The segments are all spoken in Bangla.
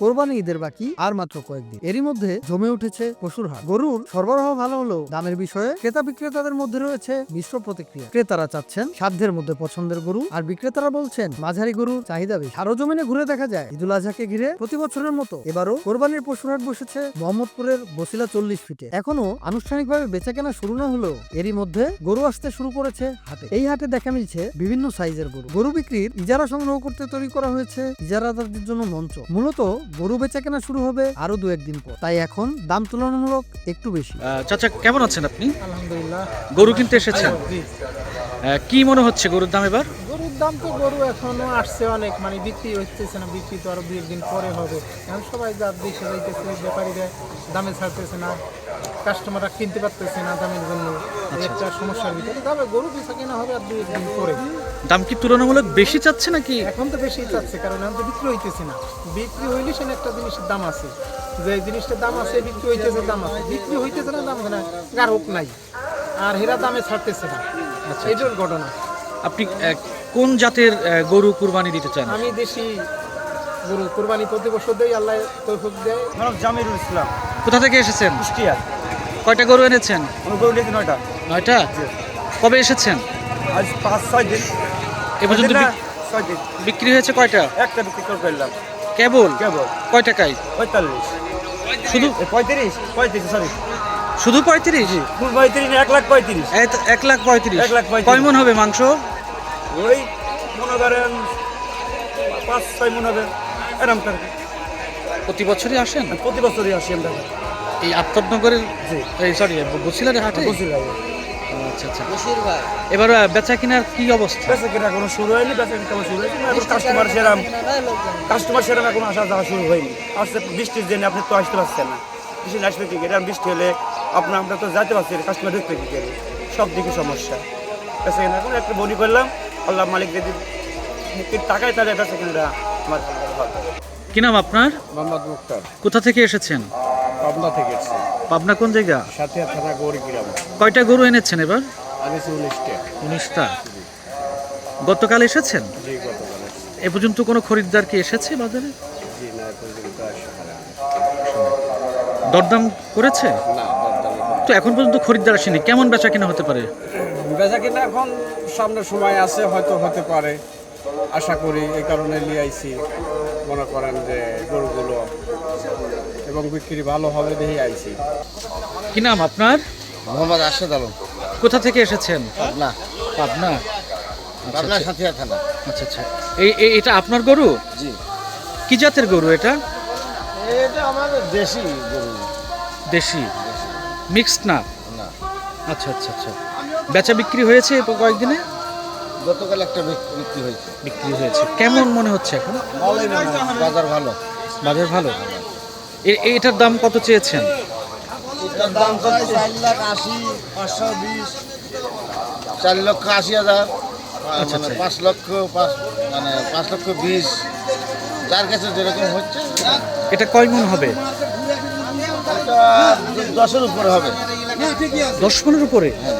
কোরবানি ঈদের বাকি আর মাত্র কয়েকদিন, এরই মধ্যে জমে উঠেছে পশুর হাট। গরুর সরবরাহ ভালো হলেও দামের বিষয়ে ক্রেতা বিক্রেতাদের মধ্যে রয়েছে মিশ্র প্রতিক্রিয়া। ক্রেতারা চাচ্ছেন সাধ্যের মধ্যে পছন্দের গরু, আর বিক্রেতারা বলছেন মাঝারি গরুর চাহিদা বেশি। সরজমিনে ঘুরে দেখা যায় ঈদুল আজহাকে ঘিরে প্রতি বছরের মতো এবারও কোরবানির পশুর হাট বসেছে মোহাম্মদপুরের বসিলা 40 ফিটে। এখনো আনুষ্ঠানিকভাবে বেচাকেনা শুরু না হলেও এরই মধ্যে গরু আসতে শুরু করেছে হাটে। এই হাটে দেখা মিলছে বিভিন্ন সাইজের গরু। গরু বিক্রির ইজারা সংগ্রহ করতে তৈরি করা হয়েছে ইজারাদারদের জন্য মঞ্চ। মূলত গরু বেচা কেনা শুরু হবে আরো 2-1 দিন পর, তাই এখন দাম তুলনামূলক একটু বেশি। চাচা কেমন আছেন আপনি? আলহামদুলিল্লাহ। গরু কিনতে এসেছেন, জি। কি মনে হচ্ছে গরুর দাম এবার? গরুর দাম তো গরু এখনো আসছে অনেক, মানে বিক্রি হচ্ছে না, বিক্রি তো আরো 2 দিন পরে হবে। এখন সবাই যা বেশি যাইতেছে, ব্যাপারীরা দামে ছাড়তেছে না, কাস্টমাররা কিনতে পারতেছে না দামের জন্য। একটা সমস্যার ভিতরে তবে গরু বেচা কেনা হবে আর 2 দিন পরে। দাম কি তুলনামূলক বেশি চাচ্ছে নাকি? এখন তো বেশি চাচ্ছে, কারণ এখন তো বিক্রি হইতেছে না। বিক্রি হইলে সেখানে একটা জিনিসের দাম আছে, যে জিনিসটার দাম আছে বিক্রি হইতেছে, দাম আছে, বিক্রি হইতেছে না, দাম না, গ্রাহক নাই, আর হেরা দামে ছাড়তেছে না। এইটার ঘটনা। আপনি কোন জাতের গরু কুরবানি দিতে চান? আমি দেশি গরু কুরবানি প্রতি বছর দেই, আল্লাহ তৌফিক দেয়। আমার জামিরুল ইসলাম, কোথা থেকে এসেছেন? কুষ্টিয়া। কয়টা গরু এনেছেন? আমি গরু নিয়েছি 9টা। 9টা? কবে এসেছেন? আজ 5-6 দিন। এ পর্যন্ত 6 দিন। বিক্রি হয়েছে কয়টা? একটা বিক্রি করে ফেললাম। কেবল কেবল কয় টাকায়? 45। শুধু 35 সরি। শুধু 35? ফুল 35 না 1,35,000। 1,35,000। 1,35,000। কয় মন হবে মাংস? ওই মনে করেন 5-6 মন হবে এরকম করে। প্রতি বছরই আসেন? প্রতি বছরই আসি আমরা। এই আফতাবনগরের, জি। এই সরি বসিলার হাটে? বসির লাগে। আচ্ছা আচ্ছা। এবার বেচা কিনার কি অবস্থা? বেচা কেনা কোনো শুরু হয়নি, বেচা কেনা শুরু হয়নি। এখন কাস্টমার সেরাম এখন আসা যাওয়া শুরু হয়নি। আসছে বৃষ্টির জন্য আপনি তো আসতে পারছেন না। বৃষ্টি আসবে কি করে? বৃষ্টি হলে আমরা তো যাইতে পারছি না, কাস্টমার ঢুকতে কি করে? সব দিকে সমস্যা। বেচা কেনা এখন একটা বনি করলাম, আল্লাহ মালিক যদি মুক্তির টাকায় তাহলে বেচা কেনাটা আমার ভালো। কি নাম আপনার? মোহাম্মদ মুক্তার, কোথা থেকে এসেছেন? পাবনা থেকে এসেছি। পাবনা কোন জায়গা? সাথিয়া থানা গৌরীগ্রাম। কয়টা গরু এনেছেন এবার? আনিছি 19টা। 19টা। গতকাল এসেছেন? জি, গতকাল এসেছি। এ পর্যন্ত কোনো খরিদ্দার কি এসেছে বাজারে? জি, না, এ পর্যন্ত আসে না। দরদাম করেছে? না, দরদাম তো এখন পর্যন্ত খরিদ্দার আসেনি, কেমন বেচা কিনা হতে পারে? বেচা কিনা এখন সামনে সময় আছে, হয়তো হতে পারে, আশা করি। এই কারণে নিয়ে আইছি, মনে করেন যে গরুগুলো এবং বিক্রি ভালো হবে দেখে আইছি। কি নাম আপনার? মোহাম্মদ আরশাদ আলম, কোথা থেকে এসেছেন? পাবনা। পাবনা। পাবনা সাথিয়া থানা। আচ্ছা আচ্ছা। এটা আপনার গরু? জি। কি জাতের গরু এটা? এটা আমার দেশি গরু। দেশি? মিক্সড না? না, আচ্ছা আচ্ছা আচ্ছা। বেচা বিক্রি হয়েছে কয়েকদিনে? গতকাল একটা বিক্রি হয়েছে। বিক্রি হয়েছে। কেমন মনে হচ্ছে এখন? ভালোই মনে হয়, বাজার ভালো। বাজার ভালো। এটার দাম কত চেয়েছেন? এটার দাম চাই 4,80,520, 4,80,000, আচ্ছা, মানে আচ্ছা। 5,20,000, যার কাছে যেরকম হচ্ছে। এটা কয় মণ হবে? এটা 10-এর উপরে হবে। 10 মণের উপরে? হ্যাঁ,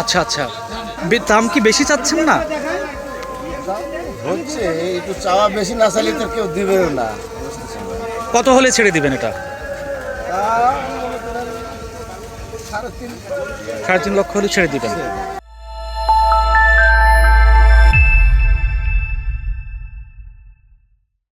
আচ্ছা আচ্ছা। দাম কি বেশি চাচ্ছেন না? হচ্ছে একটু চাওয়া বেশি না চাইলে তো কেউ দিবেও না। কত হলে ছেড়ে দিবেন এটা? 3.5 3.5 লক্ষ হলে ছেড়ে দিবেন।